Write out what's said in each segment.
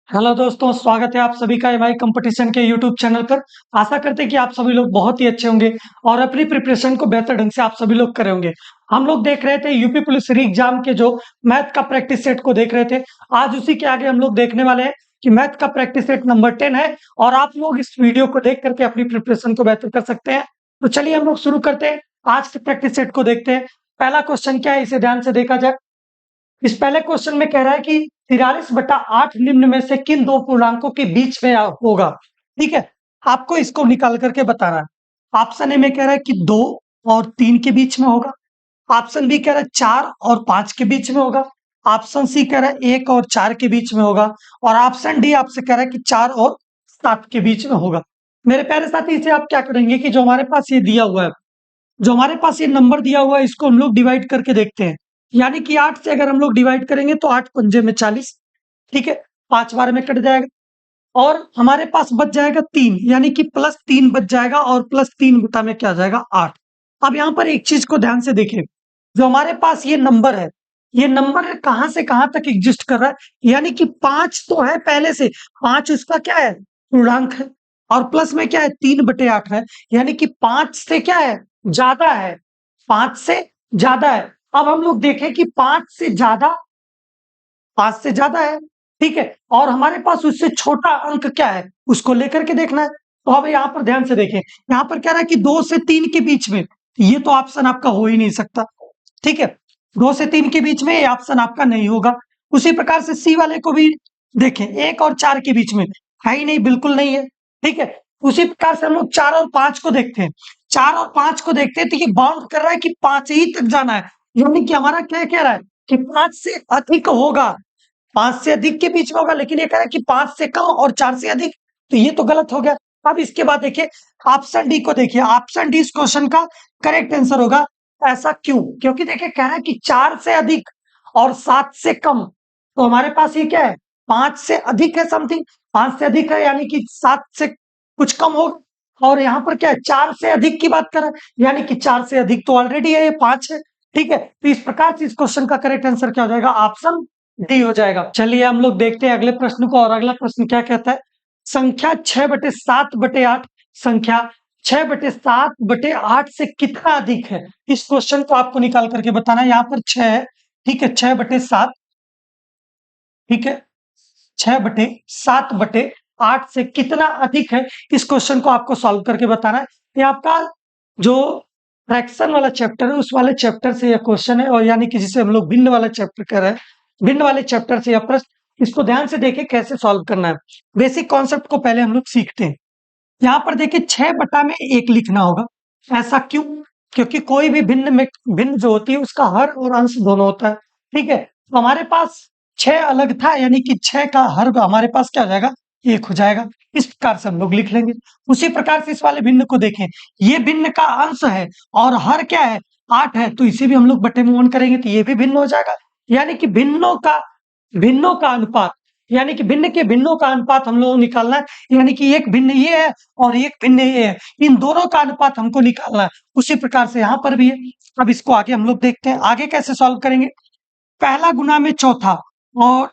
Hello दोस्तों, स्वागत है आप सभी का एमआई कंपटीशन के यूट्यूब चैनल पर। आशा करते हैं कि आप सभी लोग बहुत ही अच्छे होंगे और अपनी प्रिपरेशन को बेहतर ढंग से आप सभी लोग करे होंगे। हम लोग देख रहे थे यूपी पुलिस री एग्जाम के जो मैथ का प्रैक्टिस सेट को देख रहे थे। आज उसी के आगे हम लोग देखने वाले हैं कि मैथ का प्रैक्टिस सेट नंबर 10 है और आप लोग इस वीडियो को देख करके अपनी प्रिपरेशन को बेहतर कर सकते हैं। तो चलिए हम लोग शुरू करते हैं, आज के प्रैक्टिस सेट को देखते हैं। पहला क्वेश्चन क्या है, इसे ध्यान से देखा जाए। इस पहले क्वेश्चन में कह रहा है कि 43/8 निम्न में से किन दो पूर्णांकों के बीच में होगा। ठीक है, आपको इसको निकाल करके बताना है। ऑप्शन ए में कह रहा है कि 2 और 3 के बीच में होगा। ऑप्शन बी कह रहा है 4 और 5 के बीच में होगा। ऑप्शन सी कह रहा है 1 और 4 के बीच में होगा। और ऑप्शन डी आपसे कह रहा है कि 4 और 7 के बीच में होगा। मेरे प्यारे साथी, इसे आप क्या करेंगे कि जो हमारे पास ये दिया हुआ है, जो हमारे पास ये नंबर दिया हुआ है, इसको हम लोग डिवाइड करके देखते हैं। यानी कि 8 से अगर हम लोग डिवाइड करेंगे तो 8 पंजे में 40। ठीक है, 5 बार में कट जाएगा और हमारे पास बच जाएगा 3, यानी कि +3 बच जाएगा और +3 बटा में क्या आ जाएगा 8। अब यहाँ पर एक चीज को ध्यान से देखें, जो हमारे पास ये नंबर है, ये नंबर कहां से कहां तक एग्जिस्ट कर रहा है। यानी कि 5 तो है पहले से, 5 उसका क्या है, पूर्णांक है। और प्लस में क्या है, 3/8 है। यानी कि 5 से क्या है, ज्यादा है, 5 से ज्यादा है। अब हम लोग देखें कि 5 से ज्यादा है। ठीक है, और हमारे पास उससे छोटा अंक क्या है, उसको लेकर के देखना है। तो अब यहाँ पर ध्यान से देखें, यहाँ पर कह रहा है कि 2 से 3 के बीच में, ये तो ऑप्शन आपका हो ही नहीं सकता। ठीक है, 2 से 3 के बीच में ये ऑप्शन आपका नहीं होगा। उसी प्रकार से सी वाले को भी देखें, 1 और 4 के बीच में है ही नहीं, बिल्कुल नहीं है। ठीक है, उसी प्रकार से हम लोग 4 और 5 को देखते हैं। 4 और 5 को देखते हैं तो ये बाउंड कर रहा है कि 5 ही तक जाना है। यानी कि हमारा क्या कह रहा है कि 5 से अधिक होगा, 5 से अधिक के बीच में होगा। लेकिन ये कह रहा है कि 5 से कम और 4 से अधिक, तो ये तो गलत हो गया। अब इसके बाद देखिए ऑप्शन डी को देखिए, ऑप्शन डी इस क्वेश्चन का करेक्ट आंसर होगा। ऐसा क्यों? क्योंकि देखिए कह रहा है कि 4 से अधिक और 7 से कम, तो हमारे पास ये क्या है, 5 से अधिक है समथिंग, 5 से अधिक है यानी कि 7 से कुछ कम होगा। और यहाँ पर क्या है, 4 से अधिक की बात कर रहा है, यानी कि 4 से अधिक तो ऑलरेडी है, ये 5 है। ठीक है, तो इस प्रकार से इस क्वेश्चन का करेक्ट आंसर क्या हो जाएगा, ऑप्शन डी हो जाएगा। चलिए हम लोग देखते हैं अगले प्रश्न को। और अगला प्रश्न क्या कहता है, संख्या 6/7/8, संख्या 6/7/8 से कितना अधिक है। इस क्वेश्चन को आपको निकाल करके बताना है। यहाँ पर 6 है, ठीक है, 6/7, ठीक है, 6/7/8 से कितना अधिक है, इस क्वेश्चन को आपको सॉल्व करके बताना है। ये आपका जो फ्रैक्शन वाला चैप्टर है, उस वाले चैप्टर से यह क्वेश्चन है, और यानी कि जिसे हम लोग भिन्न वाला चैप्टर कह रहे हैं, भिन्न वाले चैप्टर से यह प्रश्न। इसको ध्यान से देखें कैसे सॉल्व करना है। बेसिक कॉन्सेप्ट को पहले हम लोग सीखते हैं। यहाँ पर देखिए 6/1 लिखना होगा। ऐसा क्यों? क्योंकि कोई भी भिन्न में भिन्न जो होती है उसका हर और अंश दोनों होता है। ठीक है, तो हमारे पास 6 अलग था, यानी कि 6 का हर हमारे पास क्या हो जाएगा, 1 हो जाएगा। इस प्रकार से हम लोग लिख लेंगे। उसी प्रकार से इस वाले भिन्न को देखें, ये भिन्न का अंश है और हर क्या है, 8 है, तो इसे भी हम लोग बटे में 1 करेंगे तो ये भी भिन्न हो जाएगा। यानी कि भिन्नों का अनुपात, यानी कि भिन्न के भिन्नों का अनुपात हम लोग निकालना है। यानी कि एक भिन्न ये है और एक भिन्न ये है, इन दोनों का अनुपात हमको निकालना है। उसी प्रकार से यहाँ पर भी है। अब इसको आगे हम लोग देखते हैं, आगे कैसे सॉल्व करेंगे। पहला गुना में चौथा और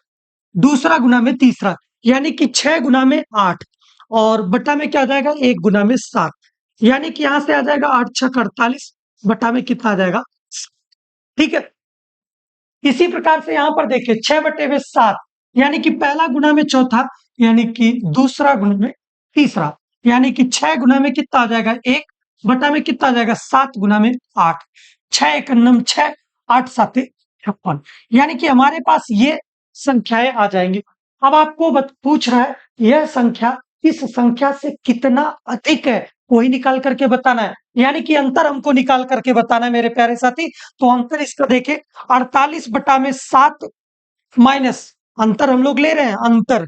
दूसरा गुना में तीसरा, यानी कि 6 गुना में 8 और बटा में क्या आ जाएगा, 1 गुना में 7। यानी कि यहां से आ जाएगा 8 6 48, बटा में कितना आ जाएगा, ठीक है। इसी प्रकार से यहाँ पर देखिए 6/7, यानी कि पहला गुना में चौथा, यानी कि दूसरा गुना में तीसरा, यानी कि 6 गुना में कितना आ जाएगा, 1, बटा में कितना आ जाएगा, 7 गुना में 8। 6 1 9 6, 8 7 56, यानी कि हमारे पास ये संख्याएं आ जाएंगी। अब आपको पूछ रहा है यह संख्या इस संख्या से कितना अधिक है, वही निकाल करके बताना है। यानी कि अंतर हमको निकाल करके बताना है मेरे प्यारे साथी। तो अंतर इसका देखें, 48/7 माइनस, अंतर हम लोग ले रहे हैं अंतर,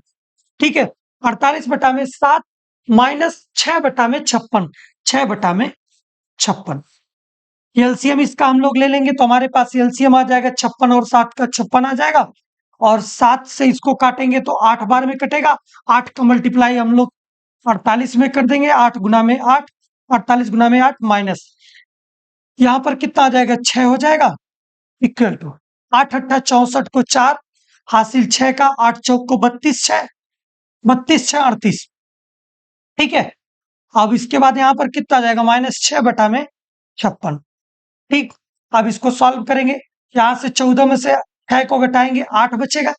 ठीक है, 48/7 माइनस 6/56, 6/56। एलसीएम इसका हम लोग ले लेंगे तो हमारे पास एलसीएम आ जाएगा 56 और 7 का 56 आ जाएगा। और 7 से इसको काटेंगे तो 8 बार में कटेगा। 8 का मल्टीप्लाई हम लोग 48 में कर देंगे, 8 गुना में 8, 48 गुना में 8 माइनस, यहाँ पर कितना आ जाएगा, 6 हो जाएगा, इक्वल टू 8 8 64 को 4 हासिल 6 का, 8 चौक को 32, 6 32 6 38, ठीक है। अब इसके बाद यहाँ पर कितना आ जाएगा, -6 बटा में 56, ठीक। अब इसको सॉल्व करेंगे, यहाँ से 14 में से 6 को घटाएंगे 8 बचेगा,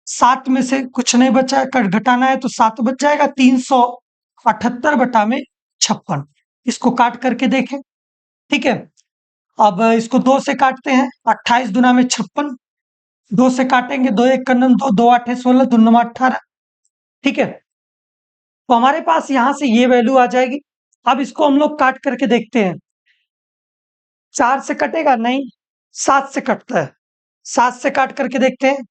7 में से कुछ नहीं बचा, कट घटाना है तो 7 बच जाएगा, 378 बटा में 56। इसको काट करके देखें, ठीक है। अब इसको 2 से काटते हैं, 28 दुना में 56, 2 से काटेंगे, 2 1 कन्नम 2, 2 8 16, 2 9 18, ठीक है। तो हमारे पास यहां से ये वैल्यू आ जाएगी। अब इसको हम लोग काट करके देखते हैं, 4 से कटेगा नहीं, 7 से कटता है, 7 से काट करके देखते हैं,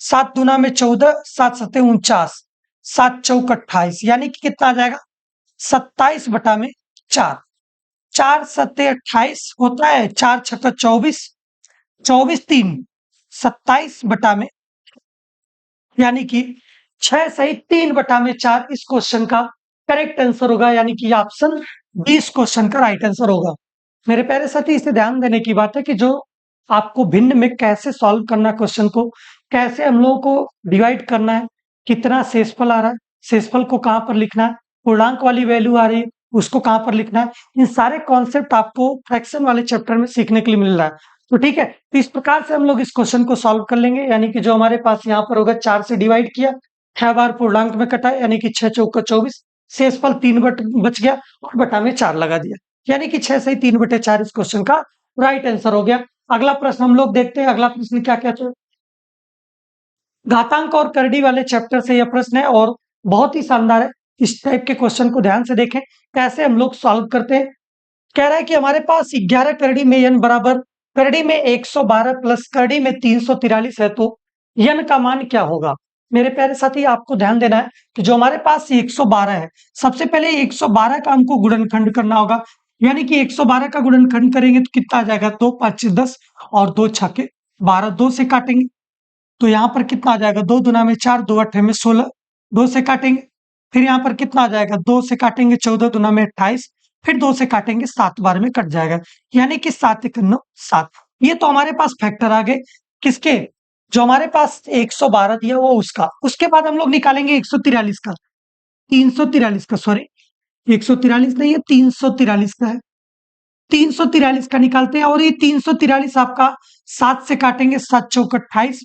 7 दुना में 14, 7 सत्ते 49, 7 चौक 28, यानी कि कितना आ जाएगा, 27 बटा में 4, 4 सत्ते 28 होता है, 4 छक्का 24, 24 3 27 बटा में, यानी कि 6 सही 3 बटा में 4 इस क्वेश्चन का करेक्ट आंसर होगा, यानी कि ऑप्शन बी इस क्वेश्चन का राइट आंसर होगा। मेरे प्यारे साथी, इसे ध्यान देने की बात है कि जो आपको भिन्न में कैसे सॉल्व करना है क्वेश्चन को, कैसे हम लोगों को डिवाइड करना है, कितना शेषफल आ रहा है, शेषफल को कहां पर लिखना है, पूर्णांक वाली वैल्यू आ रही है उसको कहां पर लिखना है, इन सारे कॉन्सेप्ट आपको फ्रैक्शन वाले चैप्टर में सीखने के लिए मिल रहा है। तो ठीक है, तो इस प्रकार से हम लोग इस क्वेश्चन को सॉल्व कर लेंगे, यानी कि जो हमारे पास यहाँ पर होगा 4 से डिवाइड किया, 6 बार पूर्णांक में कटा, यानी कि 6 चौका 24, शेषफल 3 बच गया और बटा में 4 लगा दिया, यानी कि 6 सही 3 बटे 4 इस क्वेश्चन का राइट आंसर हो गया। अगला प्रश्न हम लोग देखते हैं, अगला प्रश्न क्या कहते हैं, घातांक और करड़ी वाले चैप्टर से यह प्रश्न है और बहुत ही शानदार है। इस टाइप के क्वेश्चन को ध्यान से देखें कैसे हम लोग सॉल्व करते हैं। कह रहा है कि हमारे पास 11 करड़ी में n बराबर करड़ी में 112 प्लस करड़ी में 343 है, तो n का मान क्या होगा। मेरे प्यारे साथी, आपको ध्यान देना है कि जो हमारे पास 112 है, सबसे पहले 112 का हमको गुणनखंड करना होगा, यानी कि 112 का गुणनखंड करेंगे तो कितना आ जाएगा, 2 5 10 और 2 छक्के 12, 2 से काटेंगे तो यहाँ पर कितना आ जाएगा, 2 दुना में 4, 2 अट्ठे में 16, 2 से काटेंगे, फिर यहाँ पर कितना आ जाएगा, 2 से काटेंगे 14 दुना में 28, फिर 2 से काटेंगे 7 बार में कट जाएगा, यानी कि 7 1 9 7। ये तो हमारे पास फैक्टर आ गए किसके, जो हमारे पास 112 दिया वो उसका। उसके बाद हम लोग निकालेंगे 143 का, 343 का, सॉरी 143 नहीं है, 343 का है, 343 का निकालते हैं। और ये 343 आपका 7 से काटेंगे, 7 चौक 28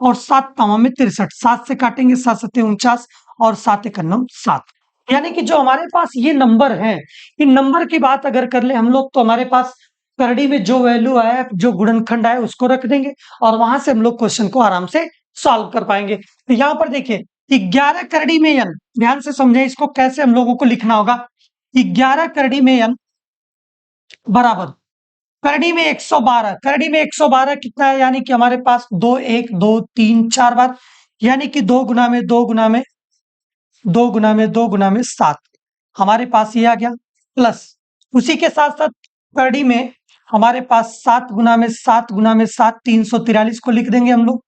और 7 तावा में 63, 7 से काटेंगे 7 सत्ते 49 और 7 एक 7, यानी कि जो हमारे पास ये नंबर है, इन नंबर की बात अगर कर ले हम लोग तो हमारे पास करड़ी में जो वैल्यू आया, जो गुणनखंड आया उसको रख देंगे और वहां से हम लोग क्वेश्चन को आराम से सॉल्व कर पाएंगे। तो यहाँ पर देखिए 11 करड़ी में n, ध्यान से समझे इसको कैसे हम लोगों को लिखना होगा। 11 करड़ी में n बराबर करड़ी में 112, करड़ी में 112 कितना है, यानी कि हमारे पास 2 1 2 3 4 बार, यानी कि 2 गुना में 2 गुना में 2 गुना में 2 गुना में 7 हमारे पास ये आ गया, प्लस उसी के साथ साथ करड़ी में हमारे पास 7 गुना में 7 गुना में 7 343 को लिख देंगे हम लोग।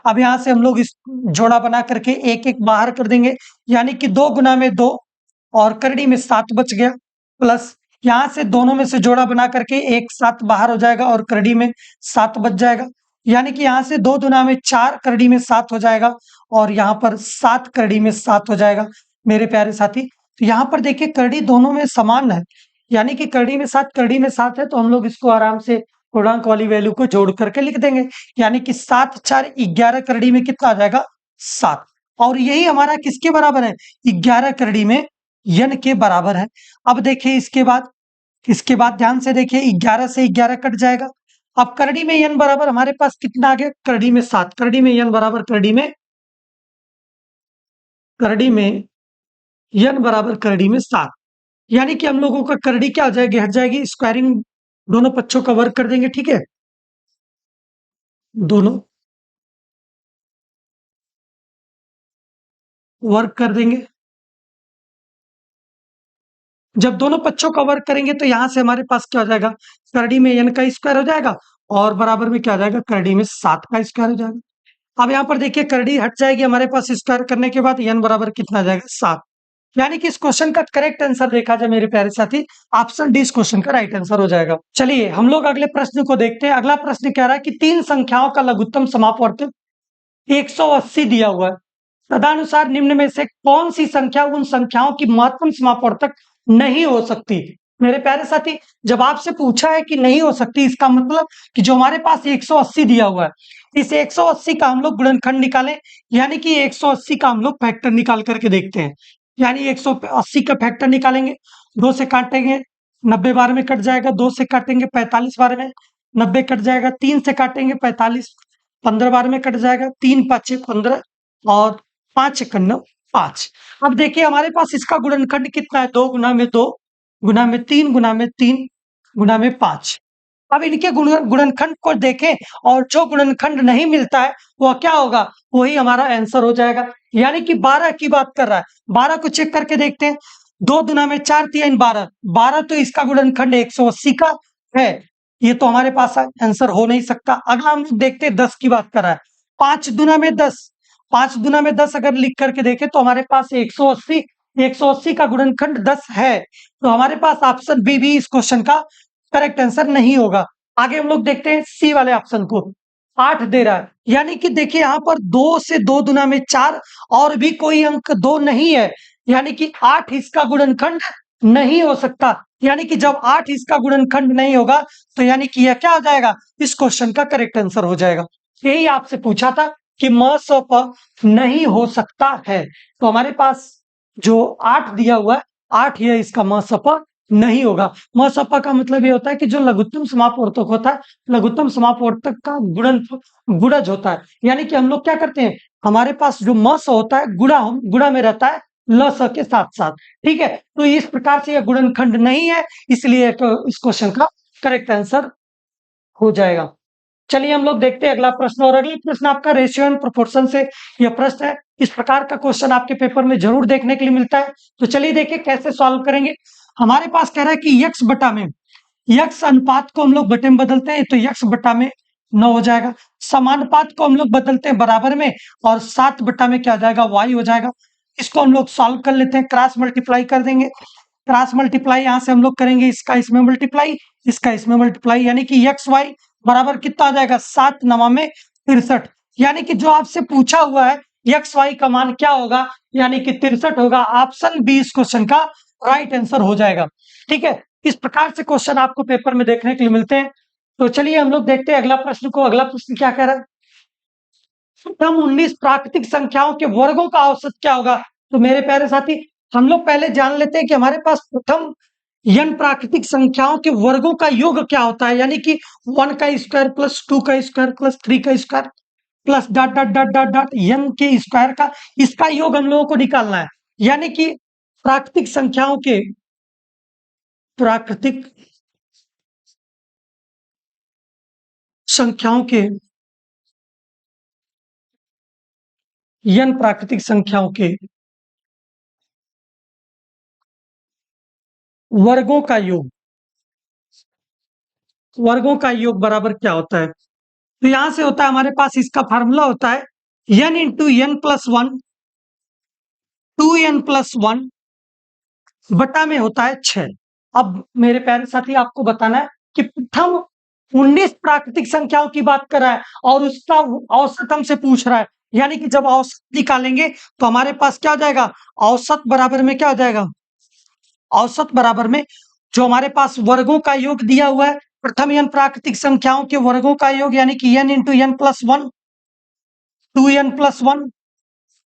अब यहां से हम लोग इस जोड़ा बना करके एक एक बाहर कर देंगे, यानी कि 2 गुना में 2 और करड़ी में 7 बच गया, प्लस यहां से दोनों में से जोड़ा बना करके एक 7 बाहर हो जाएगा और करड़ी में 7 बच जाएगा, यानी कि यहां से 2 दुना में 4 करड़ी में 7 हो जाएगा और यहाँ पर 7 करड़ी में 7 हो जाएगा। मेरे प्यारे साथी, तो यहाँ पर देखिए करड़ी दोनों में समान है, यानी कि करड़ी में 7 करड़ी में 7 है, तो हम लोग इसको आराम से पूर्णांक वाली वैल्यू को जोड़ करके लिख देंगे, यानी कि 7 4 11 करड़ी में कितना आ जाएगा, 7। और यही हमारा किसके बराबर है, 11 करड़ी में n के बराबर है। अब देखिए इसके बाद ध्यान से देखिए 11 से 11 कट जाएगा। अब करड़ी में n बराबर हमारे पास कितना आ गया, करड़ी में 7, करड़ी में n बराबर करड़ी में n बराबर करड़ी में 7, यानी कि हम लोगों का करड़ी क्या हो जाएगी, हट जाएगी, स्क्वायरिंग दोनों पक्षों का वर्ग कर देंगे, ठीक है, दोनों वर्ग कर देंगे। जब दोनों पक्षों का वर्ग करेंगे तो यहां से हमारे पास क्या हो जाएगा, करड़ी में n का स्क्वायर हो जाएगा और बराबर में क्या हो जाएगा, करड़ी में 7 का स्क्वायर हो जाएगा। अब यहाँ पर देखिए करड़ी हट जाएगी हमारे पास, स्क्वायर करने के बाद n बराबर कितना आ जाएगा, 7, यानी कि इस क्वेश्चन का करेक्ट आंसर देखा जाए मेरे प्यारे साथी, ऑप्शन डी इस क्वेश्चन का राइट आंसर हो जाएगा। चलिए हम लोग अगले प्रश्न को देखते हैं। अगला प्रश्न कह रहा है कि 3 संख्याओं का लघुत्तम समापवर्त 180 दिया हुआ है, तदनुसार निम्न में से कौन सी संख्या उन संख्याओं की महत्तम सीमा पर तक नहीं हो सकती। मेरे प्यारे साथी, जब आपसे पूछा है कि नहीं हो सकती, इसका मतलब कि जो हमारे पास 180 दिया हुआ है, इस 180 का हम लोग गुणनखंड निकालें, यानी कि 180 का हम लोग फैक्टर निकाल करके देखते हैं। यानी 180 का फैक्टर निकालेंगे, 2 से काटेंगे, 90 बार में कट जाएगा, 2 से काटेंगे 45 बार में, 90 कट जाएगा, 3 से काटेंगे 45, 15 बार में कट जाएगा, 3 5 15 और 5 1 9 5। अब देखिए हमारे पास इसका गुणनखंड कितना है, 2 गुना में 2 गुना में 3 गुना में 3 गुना में 5। अब इनके गुणनखंड को देखें और जो गुणनखंड नहीं मिलता है वह क्या होगा, वही हमारा आंसर हो जाएगा। यानी कि 12 की बात कर रहा है, 12 को चेक करके देखते हैं, 2 दुना में 4 3 12, 12 तो इसका गुणनखंड 180 का है, ये तो हमारे पास आंसर हो नहीं सकता। अगला हम लोग देखते हैं 10 की बात कर रहा है, 5 दुना में 10, 5 दुना में 10 अगर लिख करके देखें तो हमारे पास 180, 180 का गुणनखंड 10 है, तो हमारे पास ऑप्शन बी भी इस क्वेश्चन का करेक्ट आंसर नहीं होगा। आगे हम लोग देखते हैं सी वाले ऑप्शन को, 8 दे रहा है, यानी कि देखिए यहाँ पर 2 से 2 दुना में 4 और भी कोई अंक 2 नहीं है, यानी कि 8 इसका गुणनखंड नहीं हो सकता। यानी कि जब 8 इसका गुणनखंड नहीं होगा तो यानी कि यह क्या हो जाएगा, इस क्वेश्चन का करेक्ट आंसर हो जाएगा। यही आपसे पूछा था कि म स प नहीं हो सकता है, तो हमारे पास जो 8 दिया हुआ है, 8 ही है इसका म स प नहीं होगा। म स प का मतलब ये होता है कि जो लघुत्तम समापवर्तक होता है, लघुत्तम समापवर्तक का गुणज होता है। यानी कि हम लोग क्या करते हैं, हमारे पास जो म स होता है गुणा में रहता है ल स के साथ साथ, ठीक है। तो इस प्रकार से यह गुणनखंड नहीं है, इसलिए इस क्वेश्चन का करेक्ट आंसर हो जाएगा। चलिए हम लोग देखते हैं अगला प्रश्न, और अगला प्रश्न आपका रेशियो एंड प्रोपोर्शन से यह प्रश्न है। इस प्रकार का क्वेश्चन आपके पेपर में जरूर देखने के लिए मिलता है, तो चलिए देखिए कैसे सॉल्व करेंगे। हमारे पास कह रहा है कि यक्स बटा में, यक्स अनुपात को हम लोग बटे में बदलते हैं तो यक्स बटा में 9 हो जाएगा। समानुपात को हम लोग बदलते हैं बराबर में और 7 बटा में क्या हो जाएगा, वाई हो जाएगा। इसको हम लोग सॉल्व कर लेते हैं, क्रॉस मल्टीप्लाई कर देंगे। क्रॉस मल्टीप्लाई यहां से हम लोग करेंगे, इसका इसमें मल्टीप्लाई, इसका इसमें मल्टीप्लाई, यानी कि एक्स वाई बराबर कितना आ जाएगा, 7 9 में 63। यानी कि जो आपसे पूछा हुआ है एक्स वाई का मान क्या होगा, यानी कि 63 होगा। ऑप्शन बी इस क्वेश्चन का राइट आंसर हो जाएगा। ठीक है, इस प्रकार से क्वेश्चन आपको पेपर में देखने के लिए मिलते हैं। तो चलिए हम लोग देखते हैं अगला प्रश्न को। अगला प्रश्न क्या कह रहा है, प्रथम 19 प्राकृतिक संख्याओं के वर्गों का औसत क्या होगा। तो मेरे प्यारे साथी, हम लोग पहले जान लेते हैं कि हमारे पास प्रथम n प्राकृतिक संख्याओं के वर्गों का योग क्या होता है, यानी कि 1 का स्क्वायर प्लस 2 का स्क्वायर प्लस 3 का square plus dot dot dot dot dot n के स्क्वायर का, इसका योग हम लोगों को निकालना है। यानी कि प्राकृतिक संख्याओं के, प्राकृतिक संख्याओं के n प्राकृतिक संख्याओं के वर्गों का योग, वर्गों का योग बराबर क्या होता है। तो यहां से होता है हमारे पास, इसका फार्मूला होता है n into n plus 1, 2n plus 1 बटा में होता है 6। अब मेरे प्यारे साथी आपको बताना है कि प्रथम 19 प्राकृतिक संख्याओं की बात कर रहा है और उसका औसत हमसे पूछ रहा है, यानी कि जब औसत निकालेंगे तो हमारे पास क्या हो जाएगा, औसत बराबर में क्या हो जाएगा, औसत बराबर में जो हमारे पास वर्गों का योग दिया हुआ है, प्रथम n प्राकृतिक संख्याओं के वर्गों का योग, यानी कि n into n plus 1, 2n plus 1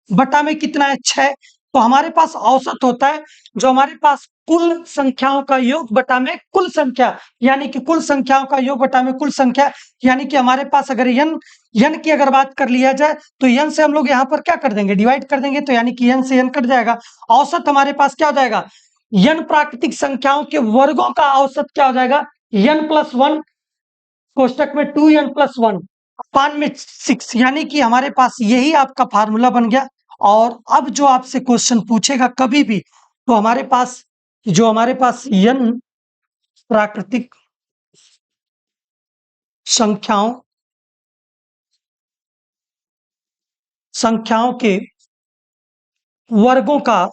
बटा में कितना है, 6। तो हमारे पास औसत होता है जो हमारे पास कुल संख्याओं का योग बटा में कुल संख्या, यानी कि कुल संख्याओं का योग बटा में कुल संख्या। यानी कि हमारे पास अगर n की अगर बात कर लिया जाए तो n से हम लोग यहाँ पर क्या कर देंगे, डिवाइड कर देंगे, तो यानी कि n से n कट जाएगा। औसत हमारे पास क्या हो जाएगा, n प्राकृतिक संख्याओं के वर्गों का औसत क्या हो जाएगा, n प्लस 1 कोष्टक में 2n प्लस 1 अपान में 6, यानी कि हमारे पास यही आपका फार्मूला बन गया। और अब जो आपसे क्वेश्चन पूछेगा कभी भी, तो हमारे पास जो हमारे पास n प्राकृतिक संख्याओं के वर्गों का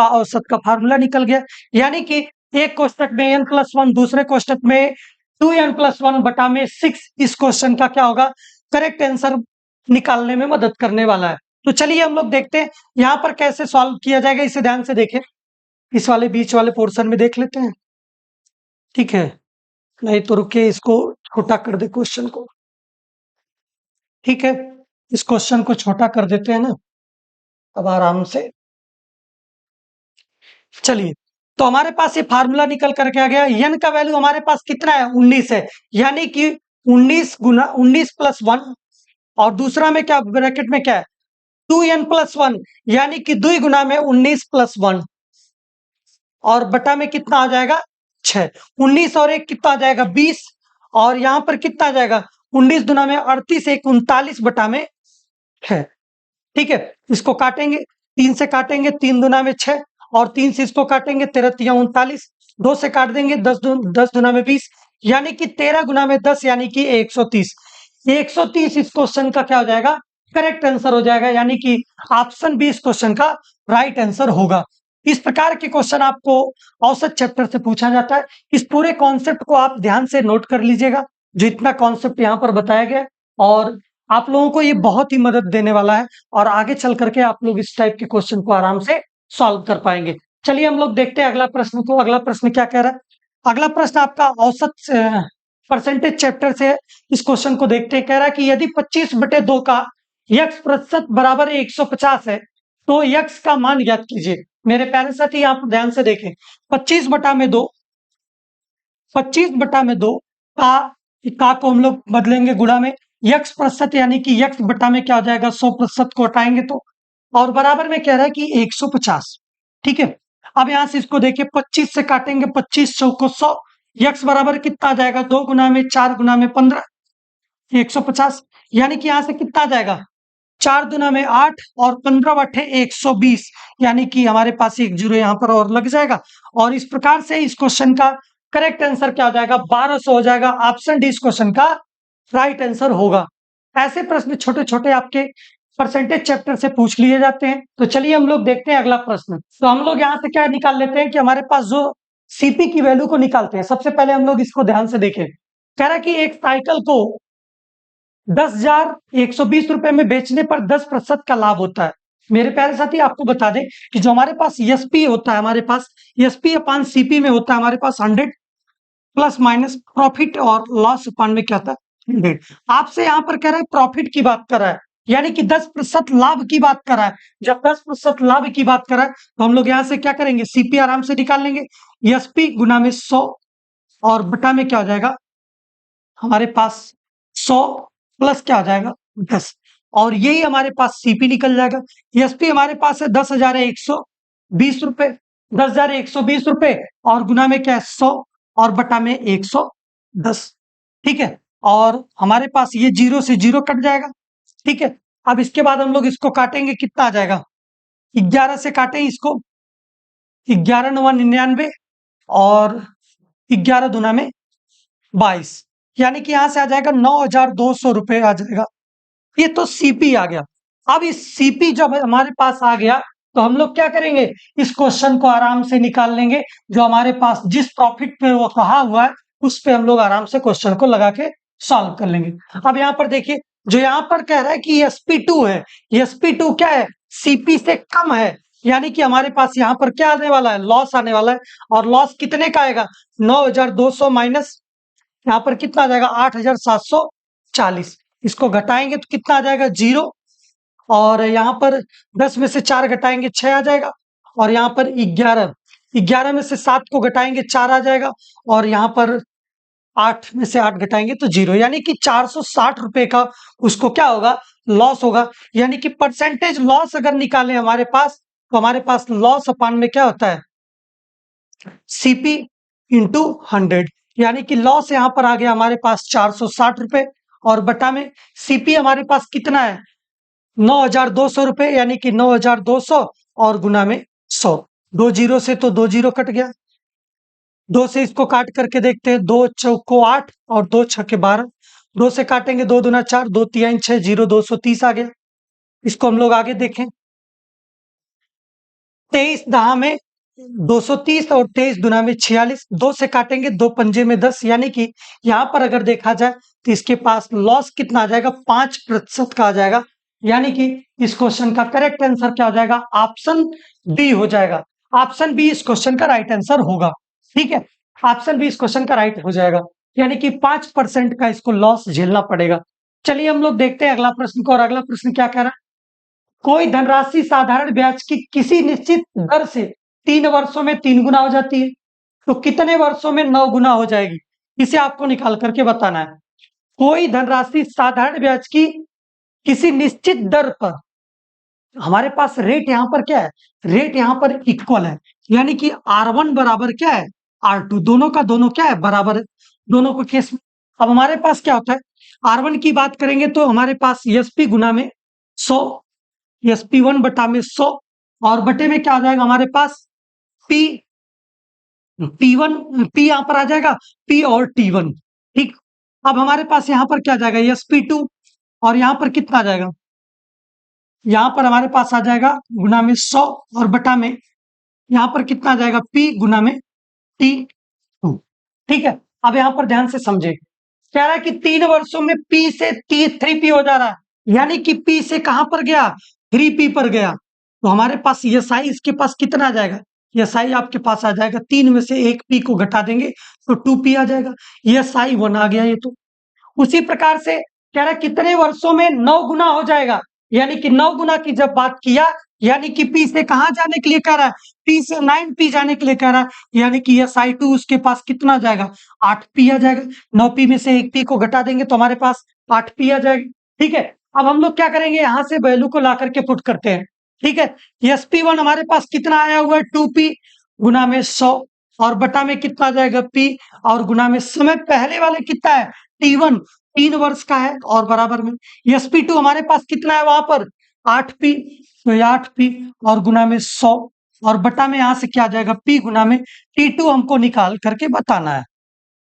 औसत का फार्मूला निकल गया। यानी कि एक कोष्टक में n प्लस 1, दूसरे कोष्टक में 2n प्लस 1 बटा में 6, इस क्वेश्चन का क्या होगा, करेक्ट आंसर निकालने में मदद करने वाला है। तो चलिए हम लोग देखते हैं यहाँ पर कैसे सॉल्व किया जाएगा, इसे ध्यान से देखें। इस वाले बीच वाले पोर्शन में देख लेते हैं, ठीक है। नहीं तो रुकिए, इसको छोटा कर दे क्वेश्चन को, ठीक है। इस क्वेश्चन को छोटा कर देते हैं ना, अब आराम से। चलिए, तो हमारे पास ये फार्मूला निकल करके आ गया। n का वैल्यू हमारे पास कितना है, 19 है, यानी कि 19 गुना 19 प्लस 1, और दूसरा में क्या ब्रैकेट में क्या है 2n+1, यानी कि 2 गुना में 19 प्लस 1, और बटा में कितना आ जाएगा 6। 19 और 1 कितना आ जाएगा 20, और यहां पर कितना आ जाएगा 19 दुना में 38, 1 39 बटा में 6, ठीक है। इसको काटेंगे, 3 से काटेंगे, 3 दुना में 6, और 3 से इसको काटेंगे, 13 तिया 39, 2 से काट देंगे, 10 दुना में 20, यानी कि 13 गुना में 10, यानी कि 130। 130 इस क्वेश्चन का क्या हो जाएगा, करेक्ट आंसर हो जाएगा, यानी कि ऑप्शन बी इस क्वेश्चन का राइट आंसर होगा। इस प्रकार के क्वेश्चन आपको औसत चैप्टर से पूछा जाता है। इस पूरे कॉन्सेप्ट को आप ध्यान से नोट कर लीजिएगा, जो इतना कॉन्सेप्ट यहाँ पर बताया गया है, और आप लोगों को ये बहुत ही मदद देने वाला है, और आगे चल करके आप लोग इस टाइप के क्वेश्चन को आराम से सॉल्व कर पाएंगे। चलिए हम लोग देखते हैं अगला प्रश्न को। अगला प्रश्न क्या कह रहा है, अगला प्रश्न आपका औसत परसेंटेज चैप्टर से है। इस क्वेश्चन को देखते हैं। कह रहा है कि यदि 25/2 का x प्रतिशत बराबर 150 है, तो x का मान ज्ञात कीजिए। मेरे प्यारे साथी आप ध्यान से देखें, 25/2 का को हम लोग बदलेंगे गुणा में x प्रतिशत, यानी कि x बटा में क्या हो जाएगा 100% को हटाएंगे तो, और बराबर में कह रहा है कि 150, ठीक है। अब यहां से इसको देखिए, 25 से काटेंगे, 25 चौको 100, x बराबर कितना आ जाएगा 2 गुना में 4 गुना में 15, 150, यानी कि यहां से कितना आ जाएगा 4 दुना में 8 और 15 बटे 120, यानी कि हमारे पास एक जीरो यहां पर और लग जाएगा। और इस प्रकार से इस क्वेश्चन का करेक्ट आंसर क्या हो जाएगा 1200 हो जाएगा। ऑप्शन डी इस क्वेश्चन का राइट आंसर होगा। ऐसे प्रश्न छोटे छोटे आपके परसेंटेज चैप्टर से पूछ लिए जाते हैं। तो चलिए हम लोग देखते हैं अगला प्रश्न। तो हम लोग यहाँ से क्या निकाल लेते हैं कि हमारे पास जो सीपी की वैल्यू को निकालते हैं। सबसे पहले हम लोग इसको ध्यान से देखें। कह रहा है कि एक साइकिल को 10,120 रुपए में बेचने पर 10% का लाभ होता है। मेरे प्यारे साथी आपको बता दें कि जो हमारे पास एसपी होता है, हमारे पास एसपी अपान सीपी में होता है हमारे पास 100 प्लस माइनस प्रॉफिट और लॉस अपान में क्या था 100। आपसे यहाँ पर कह रहा है प्रॉफिट की बात कर रहा है, यानी कि 10% लाभ की बात कर रहा है। जब 10% लाभ की बात कर रहा है तो हम लोग यहाँ से क्या करेंगे सीपी आराम से निकाल लेंगे, एसपी गुना में 100 और बटा में क्या हो जाएगा हमारे पास 100 प्लस क्या हो जाएगा 10, और यही हमारे पास सीपी निकल जाएगा। एसपी हमारे पास है 10,120 रुपए, 10,120 रुपए, और गुना में क्या है 100 और बटा में 110, ठीक है। और हमारे पास ये जीरो से जीरो कट जाएगा, ठीक है। अब इसके बाद हम लोग इसको काटेंगे, कितना आ जाएगा 11 से काटें इसको, 11 9 99 और 11 दुना में 22, यानी कि यहां से आ जाएगा 9,200 रुपए आ जाएगा। ये तो सीपी आ गया। अब इस सीपी जब हमारे पास आ गया तो हम लोग क्या करेंगे इस क्वेश्चन को आराम से निकाल लेंगे। जो हमारे पास जिस प्रॉफिट पे वो कहा हुआ है उस पे हम लोग आराम से क्वेश्चन को लगा के सॉल्व कर लेंगे। अब यहाँ पर देखिए, जो यहाँ पर कह रहा है कि sp2 है, sp2 क्या है सीपी से कम है, यानी कि हमारे पास यहाँ पर क्या आने वाला है लॉस आने वाला है। और लॉस कितने का आएगा 9,200 माइनस यहाँ पर कितना आ जाएगा 8,740, इसको घटाएंगे तो कितना आ जाएगा जीरो, और यहाँ पर 10 में से 4 घटाएंगे 6 आ जाएगा, और यहाँ पर 11 में से 7 को घटाएंगे 4 आ जाएगा, और यहाँ पर 8 में से 8 घटाएंगे तो जीरो, यानी कि 460 रुपए का उसको क्या होगा लॉस होगा। यानी कि परसेंटेज लॉस अगर निकाले हमारे पास तो हमारे पास लॉस अपान में क्या होता है सीपी इंटू 100, यानी कि लॉस यहां पर आ गया हमारे पास 460 रुपए, और बटा में सीपी हमारे पास कितना है 9,200 रुपए, यानी कि 9,200 और गुना में 100। 2 जीरो से तो 2 जीरो कट गया, 2 से इसको काट करके देखते हैं, 2 चौको 8 और 2 छक्के 12, 2 से काटेंगे 2 दूना 4, 2 तिहाई 6, जीरो 230 आ गया। इसको हम लोग आगे देखें, 23 दहा में 230 और 23 दुना में 46, 2 से काटेंगे 2 पंजे में 10, यानी कि यहाँ पर अगर देखा जाए तो इसके पास लॉस कितना आ जाएगा, 5% का आ जाएगा। यानी कि इस क्वेश्चन का करेक्ट आंसर क्या हो जाएगा, ऑप्शन बी हो जाएगा। ऑप्शन बी इस क्वेश्चन का राइट आंसर होगा। ठीक है, ऑप्शन बी इस क्वेश्चन का राइट हो जाएगा, यानी कि 5% का इसको लॉस झेलना पड़ेगा। चलिए हम लोग देखते हैं अगला प्रश्न को। और अगला प्रश्न क्या कह रहा है, कोई धनराशि साधारण ब्याज की किसी निश्चित दर से 3 वर्षों में 3 गुना हो जाती है, तो कितने वर्षों में 9 गुना हो जाएगी, इसे आपको निकाल करके बताना है। कोई धनराशि साधारण ब्याज की किसी निश्चित दर पर, हमारे पास रेट यहां पर क्या है, रेट यहां पर इक्वल है, यानी कि R1 बराबर क्या है R2, दोनों का दोनों क्या है बराबर है, दोनों को केस में। अब हमारे पास क्या होता है, R1 की बात करेंगे तो हमारे पास SP गुना में 100, SP1 बटा में 100, और बटे में क्या आ जाएगा हमारे पास P, P1, P यहां पर आ जाएगा P और T1। ठीक, अब हमारे पास यहां पर क्या आ जाएगा SP2, और यहां पर कितना आ जाएगा, यहां पर हमारे पास आ जाएगा गुना में 100, और बटा में यहां पर कितना आ जाएगा P गुना में T2। ठीक है, अब यहां पर ध्यान से समझे, कह रहा है कि 3 वर्षों में P से 3P हो जा रहा है, यानी कि P से कहां पर गया, 3P पर गया, तो हमारे पास SI इसके पास कितना आ जाएगा, SI आपके पास आ जाएगा 3 में से 1 P को घटा देंगे तो 2P आ जाएगा, SI 1 आ गया ये। तो उसी प्रकार से कह रहा है कितने वर्षों में 9 गुना हो जाएगा, यानी कि 9 गुना की जब बात किया, यानी कि P से कहां जाने के लिए कह रहा है, P से 9P जाने के लिए कह रहा है, यानी कि SI2 उसके पास कितना आ जाएगा 8P आ जाएगा। 9P में से 1P को घटा देंगे तो हमारे पास 8P आ जाएगा। ठीक है, अब हम लोग क्या करेंगे, यहां से वैल्यू को ला करके पुट करते हैं। ठीक है, SP1 हमारे पास कितना आया हुआ है 2P गुना में 100, और बटा में कितना आ जाएगा P, और गुना में समय पहले वाले कितना है T1, 3 वर्ष का है, और बराबर में SP2 हमारे पास कितना है वहां पर 8P, तो 8P और गुना में 100, और बटा में यहां से क्या आ जाएगा P गुना में T2 हमको निकाल करके बताना है।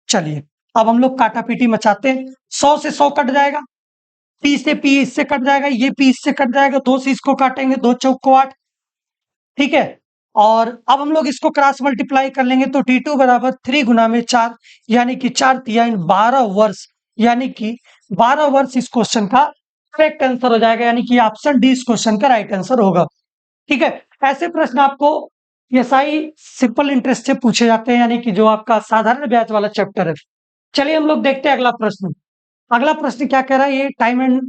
चलिए अब हम लोग काटा पीटी मचाते हैं, 100 से 100 कट जाएगा, P से P इससे कट जाएगा, ये P इससे कट जाएगा, 2 से इसको काटेंगे, 2 चौक को 8। ठीक है, और अब हम लोग इसको क्रॉस मल्टीप्लाई कर लेंगे तो T2 बराबर 3 गुना में 4, यानी कि 4 तिहाई 12 वर्ष, यानी कि 12 वर्ष इस क्वेश्चन का करेक्ट आंसर हो जाएगा, यानी कि ऑप्शन डी इस क्वेश्चन का राइट आंसर होगा। ठीक है, ऐसे प्रश्न आपको SI सिंपल इंटरेस्ट से पूछे जाते हैं, यानी कि जो आपका साधारण ब्याज वाला चैप्टर है। चलिए हम लोग देखते हैं अगला प्रश्न। अगला प्रश्न क्या कह रहा है, ये टाइम एंड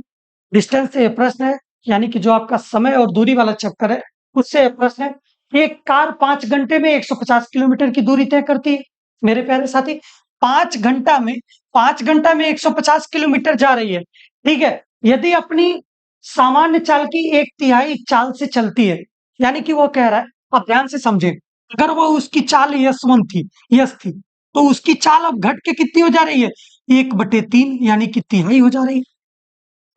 डिस्टेंस से प्रश्न है, यानी कि जो आपका समय और दूरी वाला चैप्टर है उससे प्रश्न है। एक कार 5 घंटे में 150 किलोमीटर की दूरी तय करती है। मेरे प्यारे साथी, 5 घंटा में 150 किलोमीटर जा रही है। ठीक है, यदि अपनी सामान्य चाल की 1/3 चाल से चलती है, यानी कि वो कह रहा है, आप ध्यान से समझे, अगर वो उसकी चाल यस थी, तो उसकी चाल अब घट के कितनी हो जा रही है 1/3, यानी कि तिहाई हो जा रही है।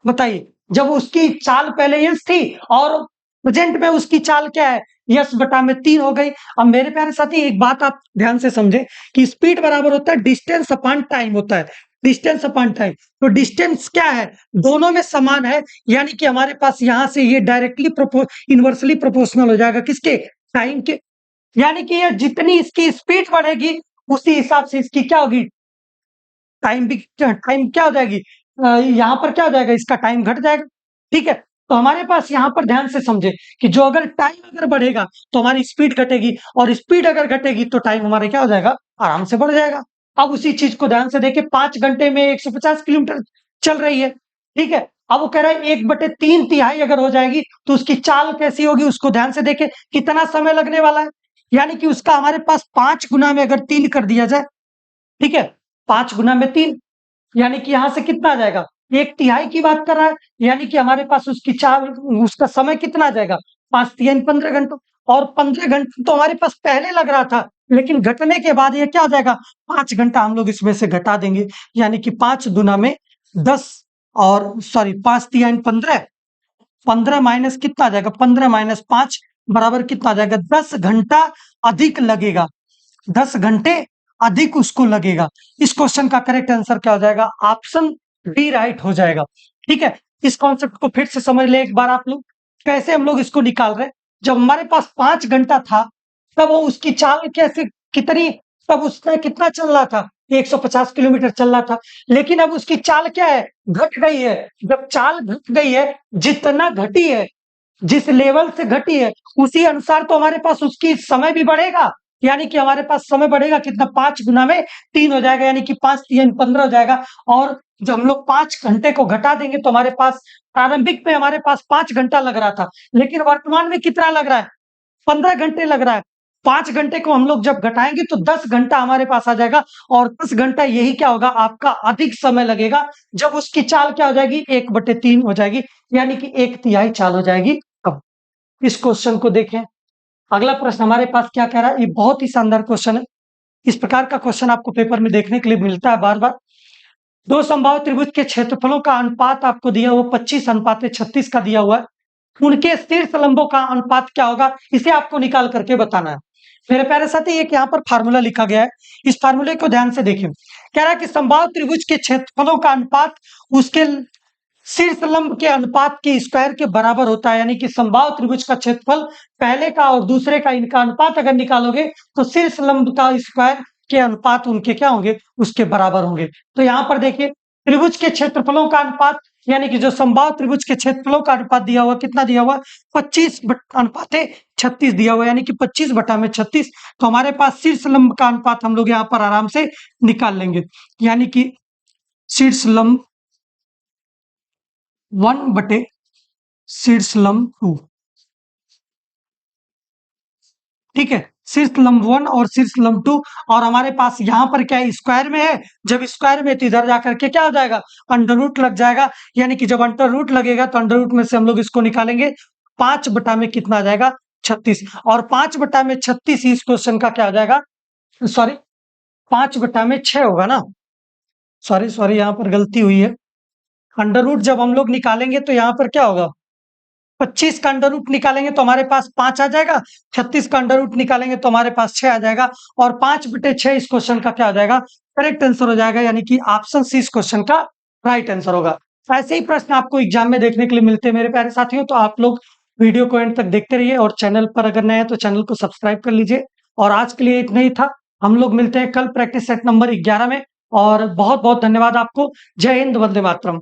बताइए, जब उसकी चाल पहले यस थी और प्रेजेंट में उसकी चाल क्या है, यस बटा में 3 हो गई। अब मेरे प्यारे साथी एक बात आप ध्यान से समझे कि स्पीड बराबर होता है डिस्टेंस अपॉन टाइम होता है, डिस्टेंस अपॉन टाइम। तो डिस्टेंस क्या है, दोनों में समान है, यानी कि हमारे पास यहां से ये डायरेक्टली इनवर्सली प्रोपोर्शनल हो जाएगा किसके, टाइम के। यानी कि ये जितनी इसकी स्पीड बढ़ेगी उसी हिसाब से इसकी क्या होगी, टाइम क्या हो जाएगी, यहाँ पर क्या हो जाएगा, इसका टाइम घट जाएगा। ठीक है, तो हमारे पास यहाँ पर ध्यान से समझे कि जो अगर टाइम अगर बढ़ेगा तो हमारी स्पीड घटेगी, और स्पीड अगर घटेगी तो टाइम हमारे क्या हो जाएगा, आराम से बढ़ जाएगा। अब उसी चीज को ध्यान से देखे, 5 घंटे में 150 किलोमीटर चल रही है। ठीक है, अब वो कह रहा है 1/3 तिहाई अगर हो जाएगी तो उसकी चाल कैसी होगी, उसको ध्यान से देखे कितना समय लगने वाला है, यानी कि उसका हमारे पास 5 गुना में अगर 3 कर दिया जाए, ठीक है, 5 गुना में 3, यानी कि यहां से कितना आ जाएगा, 1/3 की बात कर रहा है, यानी कि हमारे पास उसकी चाल, उसका समय कितना आ जाएगा 5 तिहाई 15 घंटों, और 15 घंटे तो हमारे पास पहले लग रहा था, लेकिन घटने के बाद ये क्या हो जाएगा 5 घंटा हम लोग इसमें से घटा देंगे, यानी कि 5 दुना में 10, और सॉरी 5 तिहाई 15, 15 माइनस कितना आ जाएगा, 15 माइनस 5 बराबर कितना आ जाएगा, 10 घंटा अधिक लगेगा, 10 घंटे अधिक उसको लगेगा। इस क्वेश्चन का करेक्ट आंसर क्या हो जाएगा, ऑप्शन बी राइट हो जाएगा। ठीक है, इस कॉन्सेप्ट को फिर से समझ ले एक बार आप लोग, कैसे हम लोग इसको निकाल रहे हैं। जब हमारे पास 5 घंटा था तब वो उसकी चाल कैसे कितनी, तब उसने कितना चल रहा था, 150 किलोमीटर चल रहा था, लेकिन अब उसकी चाल क्या है, घट गई है। जब चाल घट गई है, जितना घटी है, जिस लेवल से घटी है, उसी अनुसार तो हमारे पास उसकी समय भी बढ़ेगा। यानी कि हमारे पास समय बढ़ेगा कितना, 5 गुना में 3 हो जाएगा, यानी कि 5 3 15 हो जाएगा। और जब हम लोग 5 घंटे को घटा देंगे तो हमारे पास प्रारंभिक में हमारे पास 5 घंटा लग रहा था, लेकिन वर्तमान में कितना लग रहा है, 15 घंटे लग रहा है। 5 घंटे को हम लोग जब घटाएंगे तो 10 घंटा हमारे पास आ जाएगा, और 10 घंटा यही क्या होगा, आपका अधिक समय लगेगा, जब उसकी चाल क्या हो जाएगी, 1/3 हो जाएगी, यानी कि 1/3 चाल हो जाएगी। अब इस क्वेश्चन को देखें, अगला प्रश्न हमारे पास क्या कह रहा है, ये बहुत ही शानदार क्वेश्चन है। इस प्रकार का क्वेश्चन आपको पेपर में देखने के लिए मिलता है बार बार। दो संभावित त्रिभुज के क्षेत्रफलों का अनुपात आपको दिया हुआ 25:36 का दिया हुआ है, उनके शीर्ष लंबों का अनुपात क्या होगा, इसे आपको निकाल करके बताना है। मेरे प्यारे साथी, एक यहाँ पर फार्मूला लिखा गया है, इस फार्मूले को ध्यान से देखिए। कह रहा है कि संभावित त्रिभुज के क्षेत्रफलों का अनुपात उसके शीर्ष लंब के अनुपात के स्क्वायर के बराबर होता है। यानी कि संभावित त्रिभुज का क्षेत्रफल पहले का और दूसरे का, इनका अनुपात अगर निकालोगे तो शीर्ष लंब का स्क्वायर के अनुपात उनके क्या होंगे, उसके बराबर होंगे। तो यहाँ पर देखिए, त्रिभुज के क्षेत्रफलों का अनुपात, यानी कि जो संभावित त्रिभुज के क्षेत्रफलों का अनुपात दिया हुआ, कितना दिया हुआ, 25/36 दिया हुआ, यानी कि 25/36। तो हमारे पास शीर्ष लंब का अनुपात हम लोग यहाँ पर आराम से निकाल लेंगे, यानी कि शीर्ष लंब 1/शीर्ष लंब 2। ठीक है, शीर्ष लंब 1 और शीर्ष लंब 2, और हमारे पास यहाँ पर क्या है, स्क्वायर में है। जब स्क्वायर में तो इधर जाकर के क्या हो जाएगा, अंडर रूट लग जाएगा, यानी कि जब अंडर रूट लगेगा तो अंडर रूट में से हम लोग इसको निकालेंगे, 5 बटा में कितना आ जाएगा, 36, और 5 बटा में 36 इस क्वेश्चन का क्या आ जाएगा, सॉरी 5 बटा में 6 होगा ना, सॉरी यहाँ पर गलती हुई है। अंडर रूट जब हम लोग निकालेंगे तो यहाँ पर क्या होगा, 25 का अंडर रूट निकालेंगे तो हमारे पास 5 आ जाएगा, 36 का अंडर रूट निकालेंगे तो हमारे पास 6 आ जाएगा, और 5/6 इस क्वेश्चन का क्या आ जाएगा, करेक्ट आंसर हो जाएगा, यानी कि ऑप्शन सी इस क्वेश्चन का राइट आंसर होगा। ऐसे ही प्रश्न आपको एग्जाम में देखने के लिए मिलते हैं मेरे प्यारे साथियों, तो आप लोग वीडियो को एंड तक देखते रहिए, और चैनल पर अगर नए हैं तो चैनल को सब्सक्राइब कर लीजिए। और आज के लिए इतना ही था, हम लोग मिलते हैं कल प्रैक्टिस सेट नंबर 11 में, और बहुत बहुत धन्यवाद आपको। जय हिंद, वंदे मातरम।